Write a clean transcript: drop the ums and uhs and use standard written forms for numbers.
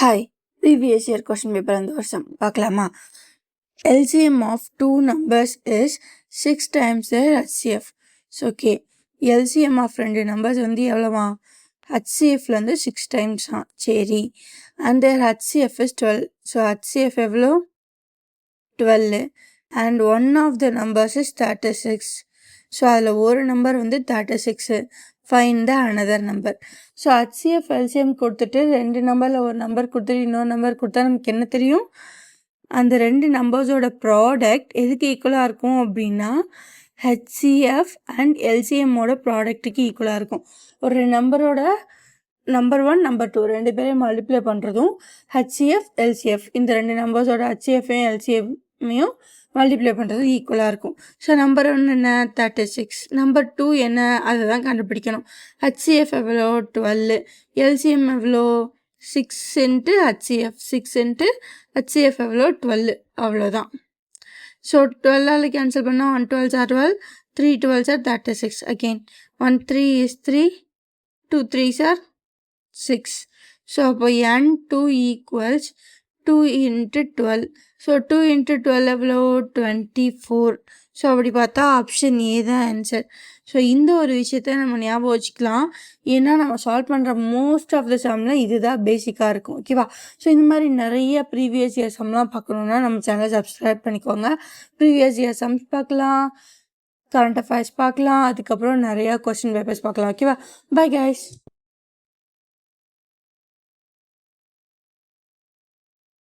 Hi, previous year question paper அந்த வருஷம் பார்க்கலாமா? LCM of two numbers is 6 times their HCF. So okay, LCM of ரெண்டு numbers வந்து எவ்வளோவா? HCFலேருந்து 6 times சரி. And their HCF is 12. So HCF எவ்வளோ? 12. And one of the numbers is 36. So அதில் ஒரு நம்பர் வந்து 36. Find the another number. So HCF LCM கொடுத்துட்டு ரெண்டு நம்பரில் ஒரு நம்பர் கொடுத்துட்டு இன்னொரு நம்பர் கொடுத்தா நமக்கு என்ன தெரியும்? அந்த ரெண்டு நம்பர்ஸோட ப்ராடக்ட் எதுக்கு ஈக்குவலாக இருக்கும் அப்படின்னா HCF அண்ட் LCMோட ப்ராடக்ட்டுக்கு ஈக்குவலாக இருக்கும். ஒரு நம்பரோட நம்பர் 1 நம்பர் 2 ரெண்டு பேரையும் மல்டிப்ளை பண்ணுறதும் HCF LCF இந்த ரெண்டு நம்பர்ஸோட HCFையும் LCMையும் மல்டிப்ளை பண்ணுறது ஈக்குவலாக இருக்கும். ஸோ நம்பர் 1 என்ன? 36. நம்பர் 2 என்ன? அதை தான் கண்டுபிடிக்கணும். HCF எவ்வளோ? 12. LCM எவ்வளோ? 6 into HCF. 6 into HCF எவ்வளோ? 12. அவ்வளோதான். ஸோ 12ஆல் கேன்சல் பண்ணால் 1 12s are 12, 3 12s are 36. Again 1 3 is 3, 2 3s are 6. So அப்போ N2 equals 2 into 12. So 2 into 12 எவ்வளோ? 24. ஸோ அப்படி பார்த்தா ஆப்ஷன் ஏ தான் ஆன்சர். ஸோ இந்த ஒரு விஷயத்த நம்ம ஞாபகம் வச்சுக்கலாம். ஏன்னா நம்ம சால்வ் பண்ணுற மோஸ்ட் ஆஃப் த சம்மில் இதுதான் பேசிக்காக இருக்கும். ஓகேவா? ஸோ இந்த மாதிரி நிறைய ப்ரீவியஸ் இயர் சம்லாம் பார்க்கணுன்னா நம்ம சேனலை சப்ஸ்கிரைப் பண்ணிக்கோங்க. ப்ரீவியஸ் இயர் சம்ஸ் பார்க்கலாம், கரண்ட் அஃபேர்ஸ் பார்க்கலாம், அதுக்கப்புறம் நிறையா கொஸ்டின் பேப்பர்ஸ் பார்க்கலாம். ஓகேவா? Bye guys.